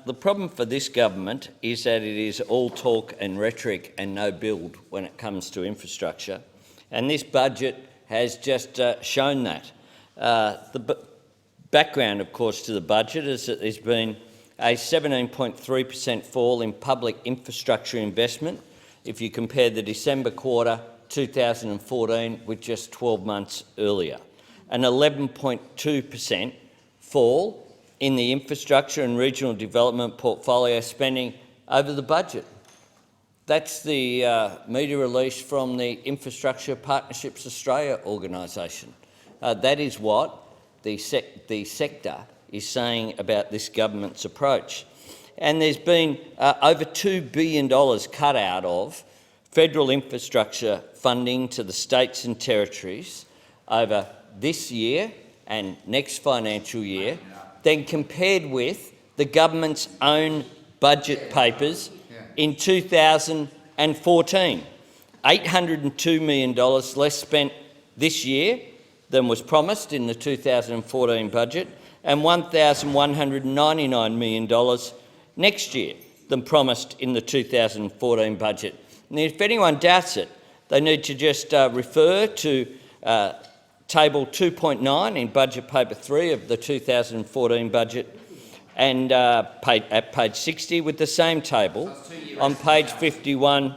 The problem for this government is that it is all talk and rhetoric and no build when it comes to infrastructure, and this budget has just shown that. The background, of course, to the budget is that there's been a 17.3% fall in public infrastructure investment if you compare the December quarter 2014 with just 12 months earlier, an 11.2% fall in the infrastructure and regional development portfolio spending over the budget. That's the media release from the Infrastructure Partnerships Australia organisation. That is what the sector is saying about this government's approach. And there's been over $2 billion cut out of federal infrastructure funding to the states and territories over this year and next financial year, then compared with the government's own budget papers in 2014. $802 million less spent this year than was promised in the 2014 budget, and $1,199 million next year than promised in the 2014 budget. And if anyone doubts it, they need to just refer to Table 2.9 in Budget Paper 3 of the 2014 budget, and at page 60 with the same table on page 51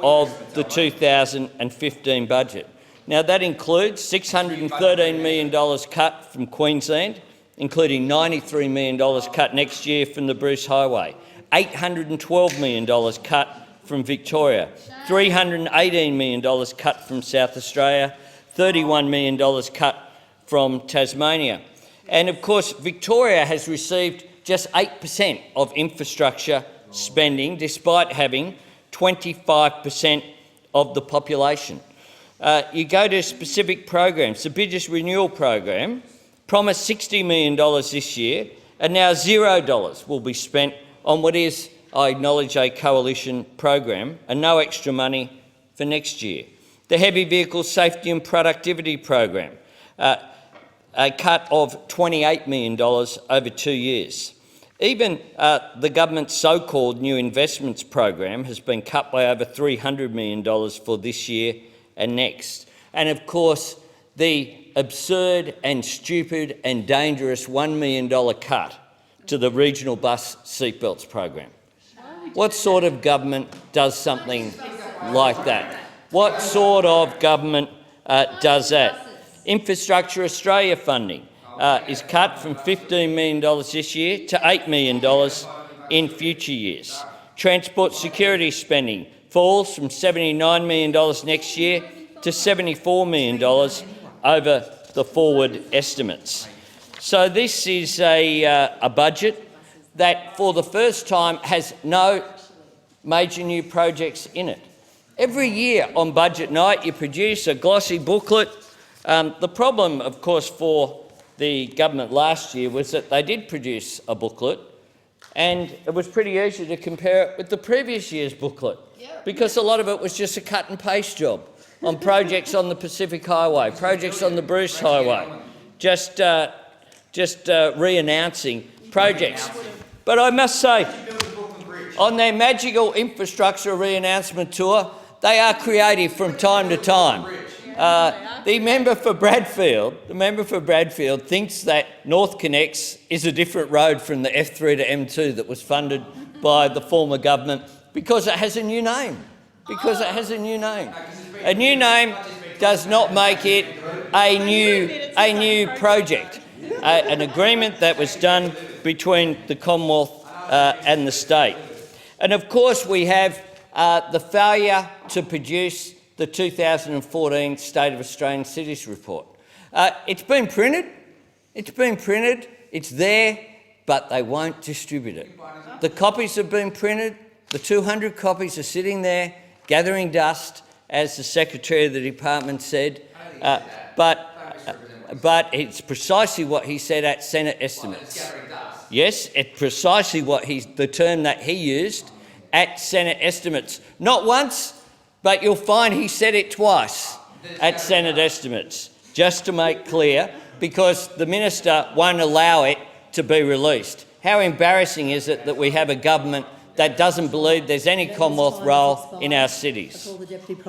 of the 2015 budget. Now, that includes $613 million cut from Queensland, including $93 million cut next year from the Bruce Highway, $812 million cut from Victoria, $318 million cut from South Australia, $31 million cut from Tasmania. And of course, Victoria has received just 8% of infrastructure spending, despite having 25% of the population. You go to specific programs. The Bridges Renewal Program promised $60 million this year, and now $0 will be spent on what is, I acknowledge, a coalition program, and no extra money for next year. The Heavy Vehicle Safety and Productivity Program, a cut of $28 million over 2 years. Even the government's so-called New Investments Program has been cut by over $300 million for this year and next. And of course, the absurd and stupid and dangerous $1 million cut to the Regional Bus Seatbelts Program. What sort of government does something like that? What sort of government does that? Infrastructure Australia funding is cut from $15 million this year to $8 million in future years. Transport security spending falls from $79 million next year to $74 million over the forward estimates. So this is a budget that for the first time has no major new projects in it. Every year on budget night you produce a glossy booklet. The problem, of course, for the government last year was that they did produce a booklet, and it was pretty easy to compare it with the previous year's booklet, because a lot of it was just a cut and paste job on projects on the Pacific Highway, projects on the Bruce Highway, just re-announcing projects. But I must say, on their magical infrastructure re-announcement tour, they are creative from time to time. The member for Bradfield thinks that North Connects is a different road from the F3 to M2 that was funded by the former government because it has a new name. A new name does not make it a new project. An agreement that was done between the Commonwealth and the state. And of course we have the failure to produce the 2014 State of Australian Cities report. It's been printed, it's there, but they won't distribute it. The copies have been printed, the 200 copies are sitting there gathering dust, as the Secretary of the Department said, but it's precisely what he said at Senate estimates. Yes, it's precisely the term that he used at Senate estimates. Not once, but you'll find he said it twice at Senate estimates, just to make clear, because the minister won't allow it to be released. How embarrassing is it that we have a government that doesn't believe there's any Commonwealth role in our cities?